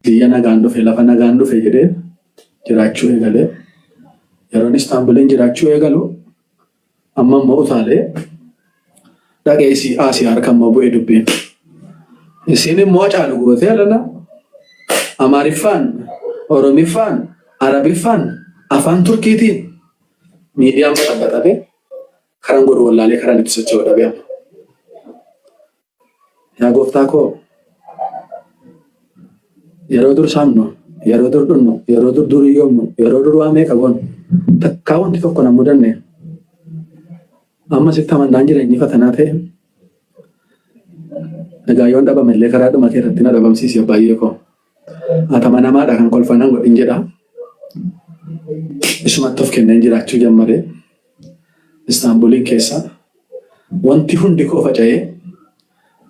biyya nagaan dhufe lafa nagaan dhufe jedhee jiraachuu eegalee yeroon Istaanbuliin jiraachuu eegalu amma immoo utaalee dhaqee asii harka immoo bu'ee dubbeen. Isin immoo caalu gootee alana Amaariffaan, Oromiffaan, Arabiffaan, afaan Turkiitiin miidiyaan maxxanfatame karan godhu wallaalee karan itti socho'uu dhabe. Yaa gooftaa koo yeroo dur saamnu, yeroo dur dhunnu, yeroo dur duriyyoomnu, yeroo dur waa meeqa goonu takkaa wanti tokko nan mudanne amma sitti amannaan jireenyi fatanaa ta'e egaa yoon dhabame illee karaa dhuma keessatti na dhabamsiise baay'ee koo atama namaadha kan kolfanan godhin jedha isumatti of kenneen jiraachuu jammaree Istaanbuliin keessa wanti hundi koo faca'ee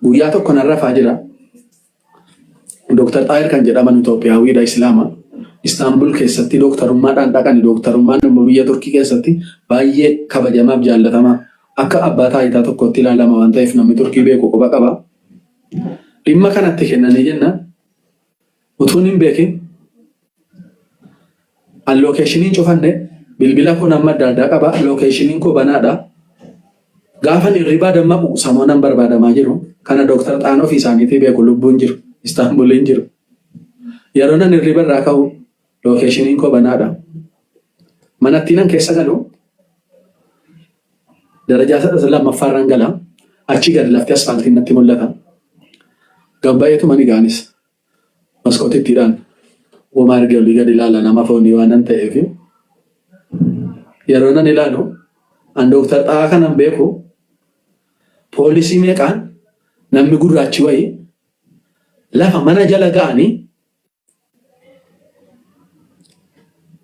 guyyaa tokko nan rafaa jira. Dr. Xaayir kan jedhaman Itoophiyaawwiidha Islaama. Istaanbul keessatti dooktarummaadhaan dhaqani. Dooktarummaan immoo biyya Turkii keessatti baay'ee kabajamaaf jaallatamaa akka abbaa taayitaa tokkotti ilaalama waan ta'eef namni Turkii beeku quba qaba. Dhimma kanatti kennanii jennaan utuun hin beekin an lookeeshiniin cufanne bilbila kun amma adda addaa qaba. Lookeeshiniin koo banaadha. Gaafan hirribaa dammaqu samoonan barbaadamaa jiru. Kana Dr. Xaan ofii isaaniitii beeku lubbuun jiru. Istaanbuliin jiru. Yeroo nan hirriba irraa ka'u lookeeshiniin koo banaadha. Manatti nan keessa galu darajaa sadasa lammaffaarraan gala achi gadi lafti asfaaltiin natti mul'ata. Gabbaa'eetu mani gaanis maskootittiidhaan uumaa erga olii gadi ilaala nama foonii waan nan ta'eef yeroo nan ilaalu an Dr. Xaa kanan beeku poolisii meeqaan namni gurraachi wayii lafa mana jala ga'anii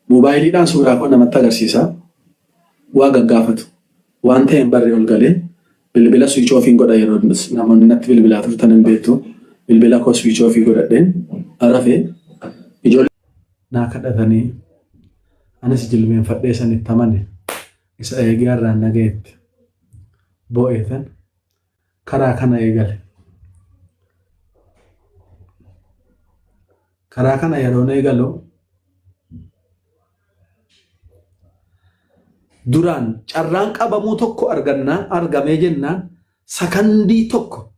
moobaayiliidhaan suuraa koo namatti agarsiisa. Waa gaggaafatu. Waan ta'een barree ol galee bilbila switch offiin godha yeroo namoonni natti bilbilaa turtan hin beektu. Bilbila koo switch offii godhadheen rafee ijoollee naa kadhatanii anis jilbeenfadhee sanitti amane isa eegee har'aan nagayetti boo'eetan karaa kana eegale. Karaa kana yeroo eegalu duraan carraan qabamuu tokko argamee jennaan sakandii tokko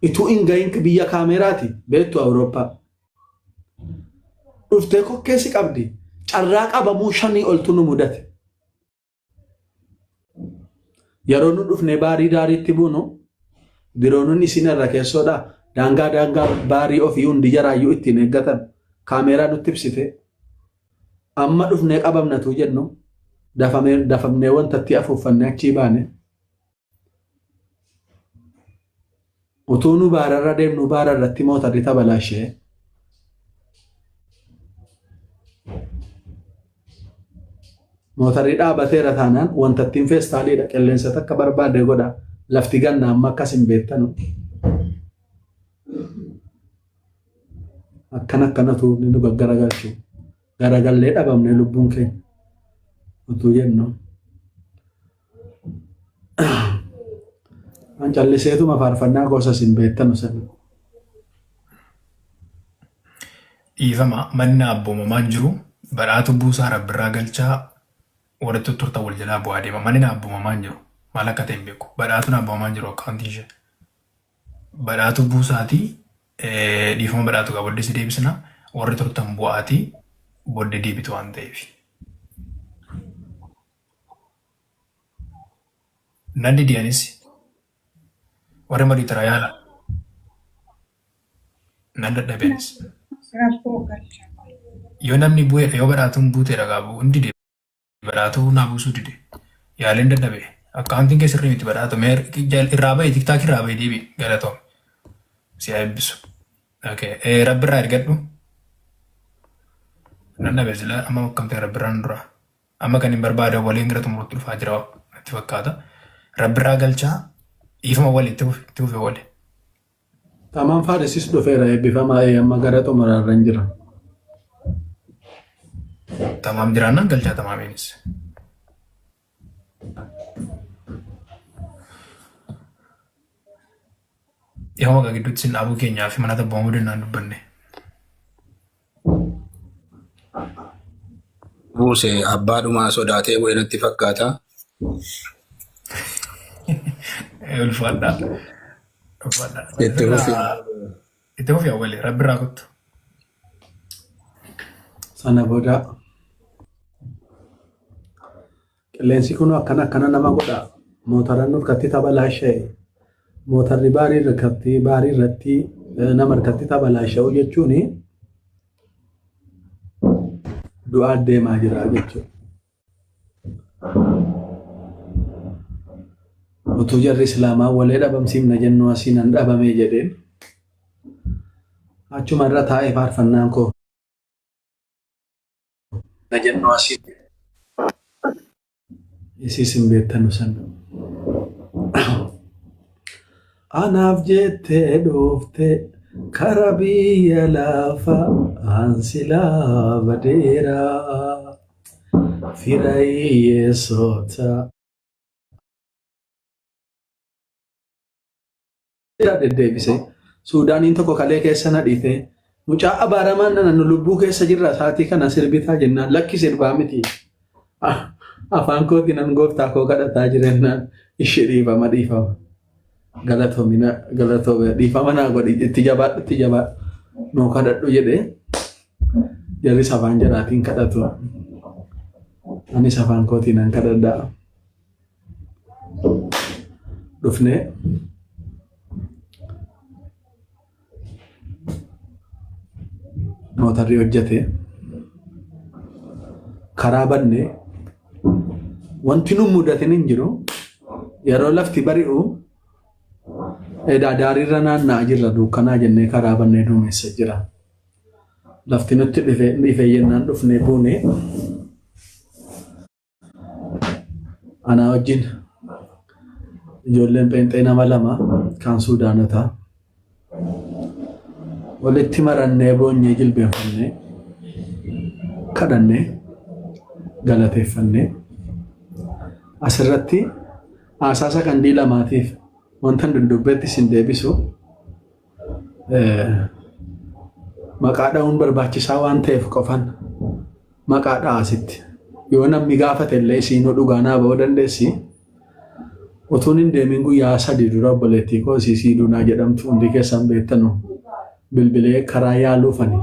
ituu hin gahin biyya kaameraati beektu Awurooppaa dhuftee kokkeessi qabdi carraa qabamuu 5 oltu nu mudate. Yeroo nu dhufnee baarii daariitti buunu diroonuun isin irra keessoodha. Daangaa baarii ofii hundi jaraayyuu ittiin eeggatan kaameeraa nutti ibsite amma dhufnee qabamnatu jennu dafamnee wantatti afuuffannee achii baane utuu nu baararra deemnu baararratti mootarri tabalaashee mootarri dhaabateera taanaan wantattiin feestaaliidha qilleensa takka barbaade godha lafti ganna amma akkas hin beektanu. Akkanatu nu gaggaragalchu garagallee dhabamne lubbuun keenya utuu jennu an calliseetuma faarfannaa gosa sin beektanu sana. Dhiifama manni abboomamaan jiru badhaatu buusaa rabbirraa galchaa warra tutturta wal jalaa bu'aa deema. Manni abboomamaan jiru maal akka ta'e hin beeku. Badhaatuun abboomamaan jiru akkaawuntii ishee badhaatu buusaatii dhiifama badhaatu qaba booddeessi deebisna warri turtan bu'aatii booddee deebitu waan ta'eef. Nanni diyanis warri marii tara yaala nan dadhabenis yoo namni bu'eedha yoo badhaatuun buuteedha qaabu hundi badhaatuu naa buusuu dide yaaleen dadhabe akkaawuntiin keessa irra miti badhaatu irraa bahee tiktaak irraa bahee deebi galatoom si eebbisu. Rabbirraa ergadhu nan dhabe sila amma akkamtee rabbirraan dura amma kan hin barbaadan waliin gara xumurutti dhufaa jira natti fakkaata. Rabbirraa galchaa dhiifama wali itti fufe wali. Tamaan faadhisis dhufeera eebbifamaa amma gara xumuraarra hin jira. Tamaam jiraannan galchaa tamaamiinis. Dhiifama gidduutti sin dhaabuu keenyaa fi mana tabbaamuu danda'an dubbanne. buuse abbaadhumaa sodaatee bu'e natti fakkaata. Ulfaadha. Itti fufi. Itti fufi awwalee rabbi irraa kuttu. Sana booda qilleensi kun akkana nama godha. Mootoraan harkatti tapha laasha'e. Mootarri baarii irratti nama harkatti tapha laasha'u jechuun du'aa deemaa jira jechuudha. Utuu jarri Islaamaa walee dhabamsiifna jennu asiin an dhabamee jedheen achuma irra taa'ee faarfannaan koo na jennu asiin isiis hin beektanu san anaaf jettee dhoofte kara biyya lafa ansilaa badeeraa fira hiyyeessota deddeebise Suudaaniin tokko kalee keessa na dhiite mucaa abaaramaan nu lubbuu keessa jirra saatii kana sirbitaa jennaan lakki sirbaa miti afaan kootiin nan gooftaa koo kadhataa jirennaan ishee dhiifama galatoomina dhiifama naa godhi itti jabaadhu nuu kadhadhu jedhee jarris afaan jalaatiin kadhatu anis afaan kootiin nan kadhadhaa dhufnee mootarri hojjete karaa banne wanti nu mudatin hin jiru yeroo lafti bari'u daariirra naanna'aa jirra dukkanaa jennee karaa bannee duumessa jira lafti nutti dhife yennaan dhufne buune anaa wajjin ijoolleen pheenxee nama lama kan Suudaanotaa walitti marannee boonyee jilbeenfannee kadhannee galateeffannee asirratti asaasa qandii lamaatiif wantan dudubbeetti sin deebisu maqaa dha'uun barbaachisaa waan ta'eef qofan maqaa dha'asitti yoo namni gaafate illee isiinuu dhugaanaa ba'uu dandeessi utuun hin deemin guyyaa 3 dura obboleettii koo siisii duunaa jedhamtu hundi keessan beektanu bilbilee karaa yaaluufani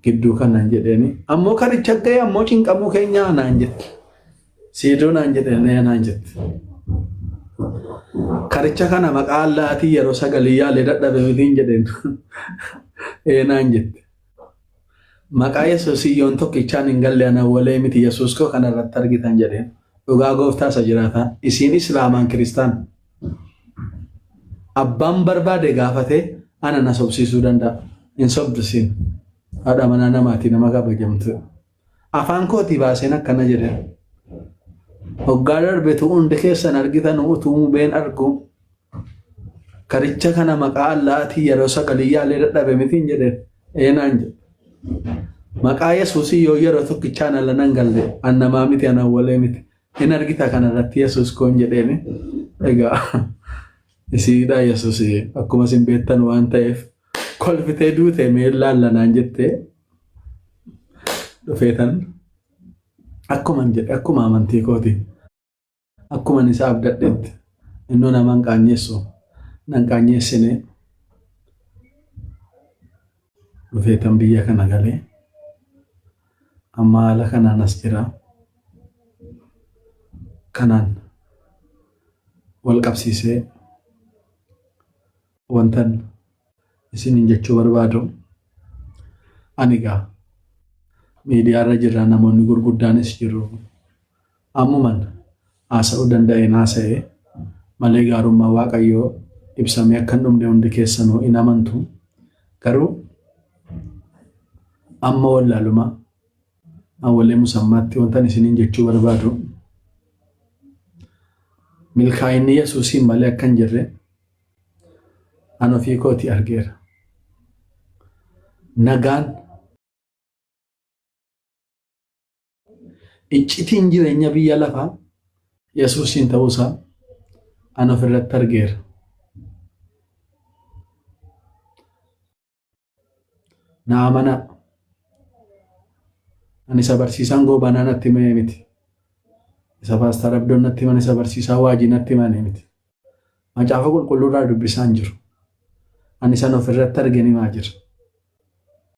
gidduu kanaan jedheeni ammoo karicha ga'e ammoo cinqamuu keenya naan jette siiduu naan jedhee naan jette karicha kana maqaa allaatii yeroo sagalii yaalee dadhabe mitiin jedheen naan jette maqaa Yesuusii yoon tokkichaan hin galle ana walee miti Yesuus koo kanarratti argitan jedheen dhugaa gooftaa isa jiraata isiin Islaamaan Kiristaan abbaan barbaade gaafatee ana na sobsiisuu danda'a hin sobdisiin haadha manaa namaatii nama kabajamtu afaan kootii baaseen akkana jedheen hoggaa darbetu hundi keessan argitan utuu been argu karicha kana maqaa allaatii yeroo sagalii yaalee dadhabe mitiin jedheen naan jedhe maqaa Yesuusii yoo yeroo tokkichaan ala nan galle annamaa miti ana walee miti hin argita kanarratti Yesuus koon jedheen egaa isiidha Yesuusii akkuma isin beektan waan ta'eef kolfitee duute meellaan lanaan jettee dhufeetan akkuman jedhe akkuma amantii kooti akkuman isa abdadhetti innoo nama hin qaanyeessu nan qaanyeessine dhufeetan biyya kana galee amma haala kanaan as jira kanaan wal qabsiisee wantan isinin jechuu barbaadu anigaa miidiyaarra jirra namoonni gurguddaanis jiru ammuman haasa'uu danda'een haasa'ee malee gaarummaa Waaqayyoo ibsamee akka hin dhumne hundi keessanuu hin amantu garuu amma wallaaluma awwalee musammaatti wantan isinin jechuu barbaadu milkaa'inni Yesuusiin malee akka hin jirre an ofii kooti argeera nagaan iccitiin jireenya biyya lafaa Yesuusiin ta'uusaa an ofirratti argeera na amana Ani isa barsiisaan goobanaa natti himee miti. Isa paaster Abdoon natti himan, isa barsiisaa waajii natti himanii miti. Macaafa qulqulluurraa dubbisaan jiru. Ani san ofirratti arganii maa jira.